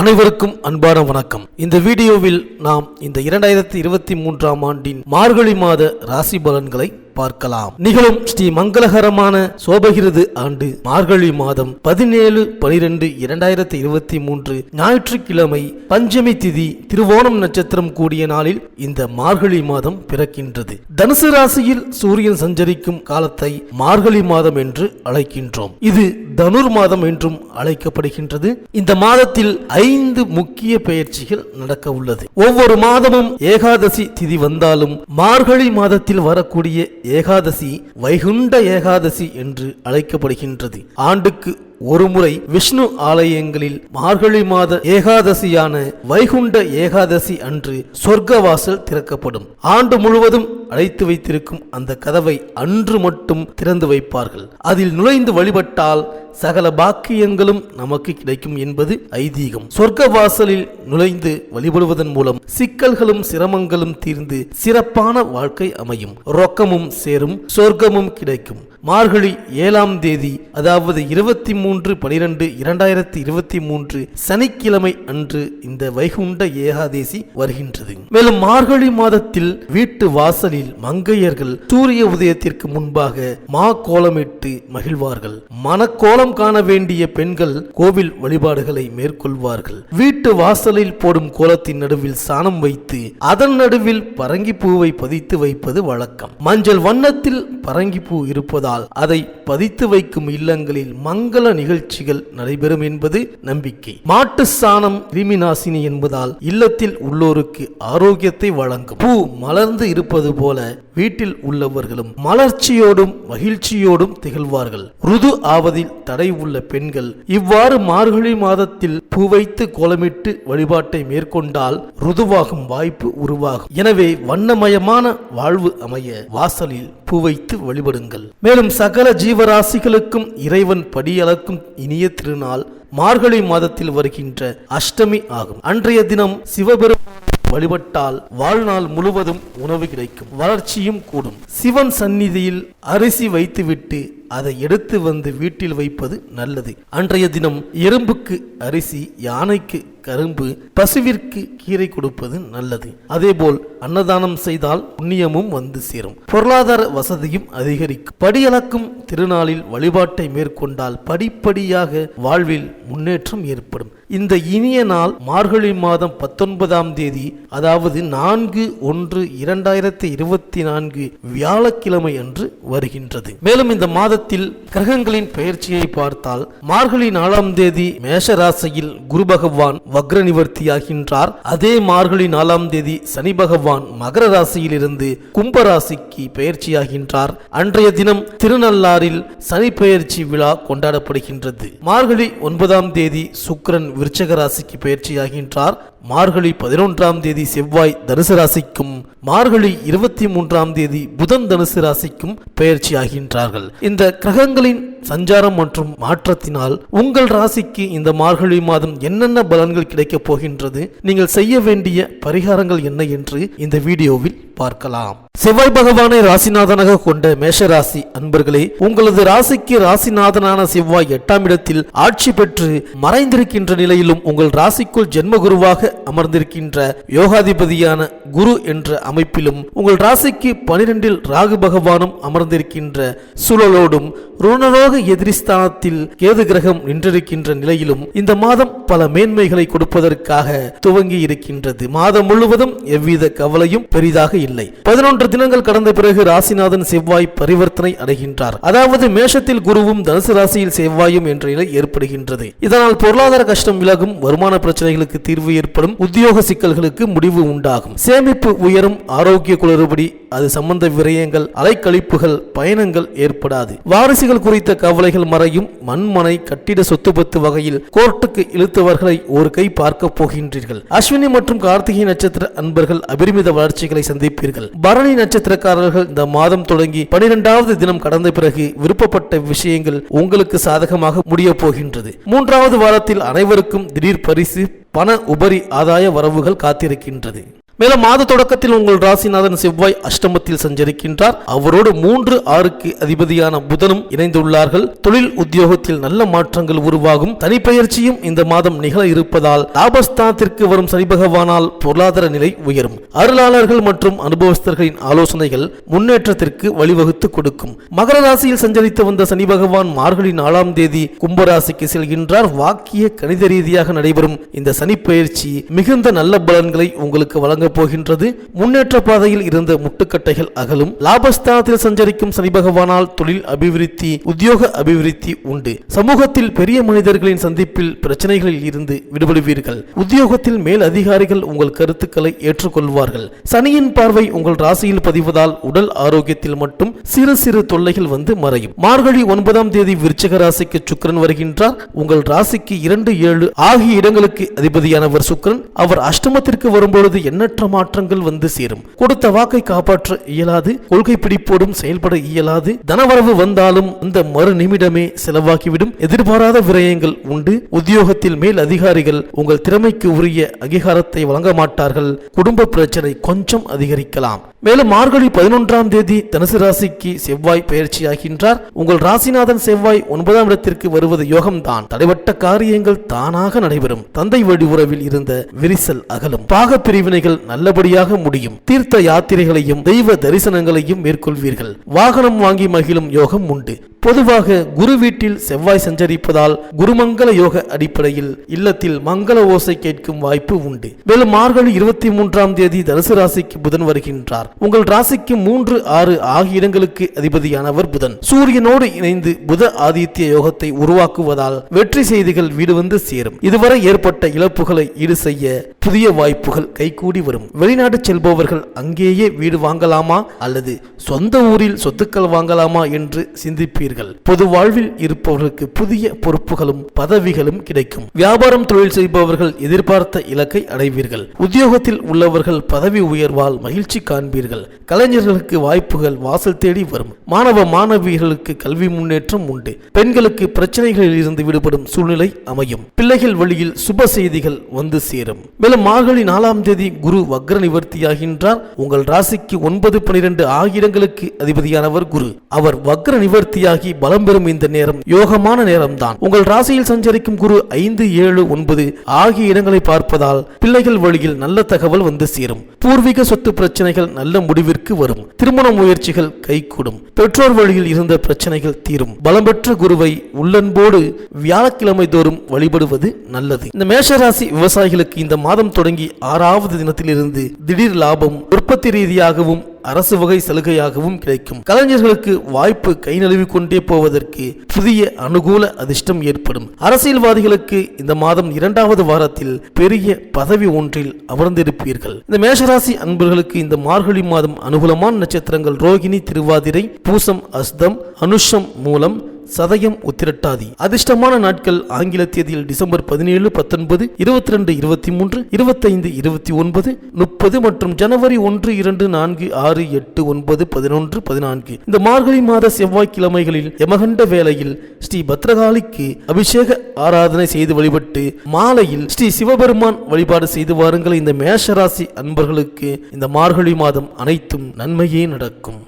அனைவருக்கும் அன்பான வணக்கம். இந்த வீடியோவில் நாம் இந்த 2023ஆம் ஆண்டின் மார்கழி மாத ராசி பலன்களை பார்க்கலாம். நிகழும் ஸ்ரீ மங்களகரமான சோபகிருது ஆண்டு மார்கழி மாதம் 17/12/2023 ஞாயிற்றுக்கிழமை பஞ்சமி திதி திருவோணம் நட்சத்திரம் கூடிய நாளில் இந்த மார்கழி மாதம் பிறக்கின்றது. தனுசு ராசியில் சூரியன் சஞ்சரிக்கும் காலத்தை மார்கழி மாதம் என்று அழைக்கின்றோம். இது தனுர் மாதம் என்றும் அழைக்கப்படுகின்றது. இந்த மாதத்தில் 5 முக்கிய பெயர்ச்சிகள் நடக்க உள்ளது. ஒவ்வொரு மாதமும் ஏகாதசி திதி வந்தாலும் மார்கழி மாதத்தில் வரக்கூடிய ஏகாதசி வைகுண்ட ஏகாதசி என்று அழைக்கப்படுகின்றது. ஆண்டுக்கு ஒருமுறை விஷ்ணு ஆலயங்களில் மார்கழி மாத ஏகாதசியான வைகுண்ட ஏகாதசி அன்று சொர்க்கவாசல் திறக்கப்படும். ஆண்டு முழுவதும் அடைத்து வைத்திருக்கும் அந்த கதவை அன்று மட்டும் திறந்து வைப்பார்கள். அதில் நுழைந்து வழிபட்டால் சகல பாக்கியங்களும் நமக்கு கிடைக்கும் என்பது ஐதீகம். சொர்க்க வாசலில் நுழைந்து வழிபடுவதன் மூலம் சிக்கல்களும் சிரமங்களும் தீர்ந்து சிறப்பான வாழ்க்கை அமையும். ரொக்கமும் சேரும், சொர்க்கமும் கிடைக்கும். மார்கழி 7ஆம் தேதி, அதாவது 23/12/2023 சனிக்கிழமை அன்று இந்த வைகுண்ட ஏகாதசி வருகின்றது. மேலும் மார்கழி மாதத்தில் வீட்டு வாசலில் மங்கையர்கள் சூரிய உதயத்திற்கு முன்பாக மா கோலமிட்டு மகிழ்வார்கள். மனக்கோலம் காண வேண்டிய பெண்கள் கோவில் வழிபாடுகளை மேற்கொள்வார்கள். வீட்டு வாசலில் போடும் கோலத்தின் நடுவில் சாணம் வைத்து அதன் நடுவில் பரங்கி பூவை பதித்து வைப்பது வழக்கம். மஞ்சள் வண்ணத்தில் பரங்கி பூ இருப்பதால் அதை பதித்து வைக்கும் இல்லங்களில் மங்கள நிகழ்ச்சிகள் நடைபெறும் என்பது நம்பிக்கை. மாட்டு சாணம் கிருமி நாசினி என்பதால் இல்லத்தில் உள்ளோருக்கு ஆரோக்கியத்தை வழங்கும். பூ மலர்ந்து இருப்பது போல வீட்டில் உள்ளவர்களும் மலர்ச்சியோடும் மகிழ்ச்சியோடும் திகழ்வார்கள். ருது ஆவதில் தடை உள்ள பெண்கள் இவ்வாறு மார்கழி மாதத்தில் பூ வைத்து கோலமிட்டு வழிபாட்டை மேற்கொண்டால் ருதுவாகும் வாய்ப்பு உருவாகும். எனவே வண்ணமயமான வாழ்வு அமைய வாசலில் பூ வைத்து வழிபடுங்கள். மேலும் சகல ஜீவராசிகளுக்கும் இறைவன் படியளக்கும் இனிய திருநாள் மார்கழி மாதத்தில் வருகின்ற அஷ்டமி ஆகும். அன்றைய தினம் சிவபெருமான் வழிபட்டால் வாழ்நாள் முழுவதும் உணவு கிடைக்கும், வளர்ச்சியும் கூடும். சிவன் சந்நிதியில் அரிசி வைத்துவிட்டு அதை எடுத்து வந்து வீட்டில் வைப்பது நல்லது. அன்றைய தினம் எறும்புக்கு அரிசி, யானைக்கு கரும்பு, பசுவிற்கு கீரை கொடுப்பது நல்லது. அதேபோல் அன்னதானம் செய்தால் புண்ணியமும் வந்து சேரும், பொருளாதார வசதியும் அதிகரிக்கும். படியளக்கும் திருநாளில் வழிபாட்டை மேற்கொண்டால் படிப்படியாக வாழ்வில் முன்னேற்றம் ஏற்படும். இந்த இனிய நாள் மார்கழி மாதம் 19ஆம் தேதி, அதாவது 4/1/2024 வியாழக்கிழமை அன்று வருகின்றது. மேலும் இந்த மாதத்தில் கிரகங்களின் பெயர்ச்சியை பார்த்தால் மார்கழி 4ஆம் தேதி மேஷ ராசியில் குரு பகவான் வக்ர நிவர்த்தியாகின்றார். அதே மார்கழி 4ஆம் தேதி சனி பகவான் மகர ராசியில் இருந்து கும்ப ராசிக்கு பெயர்ச்சியாகின்றார். அன்றைய தினம் திருநள்ளாறில் சனி பெயர்ச்சி விழா கொண்டாடப்படுகின்றது. மார்கழி 9ஆம் தேதி சுக்கிரன் விருச்சக ராசிக்கு பெயர்ச்சியாகின்றார். மார்கழி 11ஆம் தேதி செவ்வாய் தனுசு ராசிக்கும், மார்கழி 23ஆம் தேதி புதன் தனுசு ராசிக்கும் பெயர்ச்சி ஆகின்றார்கள். இந்த கிரகங்களின் சஞ்சாரம் மற்றும் மாற்றத்தினால் உங்கள் ராசிக்கு இந்த மார்கழி மாதம் என்னென்ன பலன்கள் கிடைக்கப் போகின்றது, நீங்கள் செய்ய வேண்டிய பரிகாரங்கள் என்ன என்று இந்த வீடியோவில் பார்க்கலாம். செவ்வாய் பகவானை ராசிநாதனாக கொண்ட மேஷராசி அன்பர்களே, உங்களது ராசிக்கு ராசிநாதனான செவ்வாய் 8ஆம் இடத்தில் ஆட்சி பெற்று மறைந்திருக்கின்ற நிலையிலும் உங்கள் ராசிக்குள் ஜென்மகுருவாக அமர்ந்திருக்கின்ற யோகாதிபதியான குரு என்ற அமைப்பிலும் உங்கள் ராசிக்கு 12இல் ராகு பகவானும் அமர்ந்திருக்கின்ற சூழலோடும் ருணரோக எதிரிஸ்தானத்தில் கேது கிரகம் நின்றிருக்கின்ற நிலையிலும் இந்த மாதம் பல மேன்மைகளை கொடுப்பதற்காக துவங்கி இருக்கின்றது. மாதம் முழுவதும் எவ்வித கவலையும் பெரிதாக இல்லை. 11 தினங்கள் கடந்த பிறகு ராசிநாதன் செவ்வாய் பரிவர்த்தனை அடைகின்றார். அதாவது மேஷத்தில் குருவும் தனுசு ராசியில் செவ்வாயும் என்ற நிலை ஏற்படுகின்றது. இதனால் பொருளாதார கஷ்டம் விலகும், வருமான பிரச்சனைகளுக்கு தீர்வு ஏற்படும், உத்தியோக சிக்கல்களுக்கு முடிவு உண்டாகும், சேமிப்பு உயரும், ஆரோக்கிய குளறுபடி, அது சம்பந்த விரயங்கள், அலைக்கழிப்புகள், பயணங்கள் ஏற்படாது. வாரிசுகள் குறித்த கவலைகள் மறையும். மண்மனை கட்டிட சொத்து பத்து வகையில் கோர்ட்டுக்கு இழுத்தவர்களை ஒரு கை பார்க்க போகின்றீர்கள். அஸ்வினி மற்றும் கார்த்திகை நட்சத்திர அன்பர்கள் அபரிமித வளர்ச்சிகளை சந்திப்பீர்கள். பரணி நட்சத்திரக்காரர்கள் இந்த மாதம் தொடங்கி 12வது தினம் கடந்த பிறகு விருப்பப்பட்ட விஷயங்கள் உங்களுக்கு சாதகமாக முடிய போகின்றது. 3வது வாரத்தில் அனைவருக்கும் திடீர் பரிசு, பண உபரி ஆதாய வரவுகள் காத்திருக்கின்றது. மேலும் மாத தொடக்கத்தில் உங்கள் ராசிநாதன் செவ்வாய் அஷ்டமத்தில் சஞ்சரிக்கின்றார். அவரோடு 3-6க்கு அதிபதியான புதனும் இணைந்துள்ளார்கள். தொழில் உத்தியோகத்தில் நல்ல மாற்றங்கள் உருவாகும். தனிப்பெயர்ச்சியும் இந்த மாதம் நிகழ இருப்பதால் லாபஸ்தானத்திற்கு வரும் சனி பகவானால் பொருளாதார நிலை உயரும். அருளாளர்கள் மற்றும் அனுபவஸ்தர்களின் ஆலோசனைகள் முன்னேற்றத்திற்கு வழிவகுத்து கொடுக்கும். மகர ராசியில் சஞ்சரித்து வந்த சனி பகவான் மார்கழி 4ஆம் தேதி கும்பராசிக்கு செல்கின்றார். வாக்கிய கணித ரீதியாக நடைபெறும் இந்த சனி பயிற்சி மிகுந்த நல்ல பலன்களை உங்களுக்கு வழங்கப் போகின்றது. முன்னேற்ற பாதையில் இருந்த முட்டுக்கட்டைகள் அகலும். லாபஸ்தானத்தில் சஞ்சரிக்கும் சனி பகவானால் தொழில் அபிவிருத்தி, உத்தியோக அபிவிருத்தி உண்டு. சமூகத்தில் பெரிய மனிதர்களின் சந்திப்பில் பிரச்சனைகளில் இருந்து விடுபடுவீர்கள். உத்தியோகத்தில் மேல் அதிகாரிகள் உங்கள் கருத்துக்களை ஏற்றுக்கொள்வார்கள். சனியின் பார்வை உங்கள் ராசியில் பதிவதால் உடல் ஆரோக்கியத்தில் மட்டும் சிறு சிறு தொல்லைகள் வந்து மறையும். மார்கழி 9ஆம் தேதி விருச்சிக ராசிக்கு சுக்கிரன் வருகின்றார். உங்கள் ராசிக்கு 2, 7 ஆகிய இடங்களுக்கு அதிபதியானவர் சுக்கிரன். அவர் அஷ்டமத்திற்கு வரும்பொழுது எண்ணற்ற மாற்றங்கள் வந்து சேரும். கொடுத்த வாக்கை காப்பாற்ற இயலாது, கொள்கை பிடிப்போடும் செயல்பட இயலாது. தனவரவு வந்தாலும் அந்த மறு நிமிடமே செலவாகிவிடும். எதிர்பாராத விரயங்கள் உண்டு. உத்தியோகத்தில் மேல் அதிகாரிகள் உங்கள் திறமைக்கு உரிய அங்கீகாரத்தை வழங்க மாட்டார்கள். குடும்ப பிரச்சனை கொஞ்சம் அதிகரிக்கலாம். மேலும் மார்கழி 11ஆம் தேதி தனுசு ராசிக்கு செவ்வாய் பயிற்சியாகின்றார். உங்கள் ராசிநாதன் செவ்வாய் 9ஆம் இடத்திற்கு வருவது யோகம்தான். தடைபட்ட காரியங்கள் தானாக நடைபெறும். தந்தை வழி உறவில் இருந்த விரிசல் அகலும். பாக பிரிவினைகள் நல்லபடியாக முடியும். தீர்த்த யாத்திரைகளையும் தெய்வ தரிசனங்களையும் மேற்கொள்வீர்கள். வாகனம் வாங்கி மகிழும் யோகம் உண்டு. பொதுவாக குரு வீட்டில் செவ்வாய் சஞ்சரிப்பதால் குருமங்கல யோக அடிப்படையில் இல்லத்தில் மங்கள ஓசை கேட்கும் வாய்ப்பு உண்டு. மேலும் மார்கழி 23ஆம் தேதி தனுசு ராசிக்கு புதன் வருகின்றார். உங்கள் ராசிக்கு 3, 6 ஆகிய இடங்களுக்கு அதிபதியானவர் புதன். சூரியனோடு இணைந்து புத ஆதித்ய யோகத்தை உருவாக்குவதால் வெற்றி செய்திகள் வீடு வந்து சேரும். இதுவரை ஏற்பட்ட இழப்புகளை ஈடு செய்ய புதிய வாய்ப்புகள் கைகூடி வரும். வெளிநாடு செல்பவர்கள் அங்கேயே வீடு வாங்கலாமா அல்லது சொந்த ஊரில் சொத்துக்கள் வாங்கலாமா என்று சிந்திப்பீர்கள். பொது வாழ்வில் இருப்பவர்களுக்கு புதிய பொறுப்புகளும் பதவிகளும் கிடைக்கும். வியாபாரம் தொழில் செய்பவர்கள் எதிர்பார்த்த இலக்கை அடைவீர்கள். உத்தியோகத்தில் உள்ளவர்கள் பதவி உயர்வால் மகிழ்ச்சி காண்பீர்கள். கலைஞர்களுக்கு வாய்ப்புகள் வாசல் தேடி வரும். மாணவ மாணவியர்களுக்கு கல்வி முன்னேற்றம் உண்டு. பெண்களுக்கு பிரச்சனைகளில் இருந்து விடுபடும் சூழ்நிலை அமையும். பிள்ளைகள் வழியில் சுப செய்திகள் வந்து சேரும். மேலும் மார்கழி 4ஆம் தேதி குரு வக்ர நிவர்த்தியாகின்றார். உங்கள் ராசிக்கு 9, 12 ஆகிய இடங்களுக்கு அதிபதியானவர் குரு. அவர் வக்ர நிவர்த்தியாக பலம் பெறும் இந்த நேரம் யோகமான நேரம்தான். உங்கள் ராசியில் சஞ்சரிக்கும் குரு 5, 7, 9 ஆகிய இடங்களை பார்ப்பதால் பிள்ளைகள் வழியில் நல்ல தகவல் வந்து சேரும். பூர்வீக சொத்து பிரச்சனைகள் நல்ல முடிவிற்கு வரும். திருமண முயற்சிகள் கைகூடும். பெற்றோர் வழியில் இருந்த பிரச்சனைகள் தீரும். பலம் பெற்ற குருவை உள்ளன்போடு வியாழக்கிழமை தோறும் வழிபடுவது நல்லது. இந்த மேஷராசி விவசாயிகளுக்கு இந்த மாதம் தொடங்கி 6ஆவது தினத்திலிருந்து திடீர் லாபம் உற்பத்தி ரீதியாகவும் அரசு வகை சலுகையாகவும் கிடைக்கும். கலைஞர்களுக்கு வாய்ப்பு கை நழுவி கொண்டே போவதற்கு புதிய அனுகூல அதிர்ஷ்டம் ஏற்படும். அரசியல்வாதிகளுக்கு இந்த மாதம் 2வது வாரத்தில் பெரிய பதவி ஒன்றில் அமர்ந்திருப்பீர்கள். இந்த மேஷராசி அன்பர்களுக்கு இந்த மார்கழி மாதம் அனுகூலமான நட்சத்திரங்கள் ரோகிணி, திருவாதிரை, பூசம், அஸ்தம், அனுஷம், மூலம், சதயம், உத்திரட்டாதி. அதிர்ஷ்டமான நாட்கள் ஆங்கில தேதியில் டிசம்பர் 17, 19, 22, 23, 25, 29, 30 மற்றும் ஜனவரி 1, 2, 4, 6, 8, 9, 11, 14. இந்த மார்கழி மாத செவ்வாய்க்கிழமைகளில் யமகண்ட வேளையில் ஸ்ரீ பத்ரகாளிக்கு அபிஷேக ஆராதனை செய்து வழிபட்டு மாலையில் ஸ்ரீ சிவபெருமான் வழிபாடு செய்து வாருங்கள். இந்த மேஷராசி அன்பர்களுக்கு இந்த மார்கழி மாதம் அனைத்தும் நன்மையே நடக்கும்.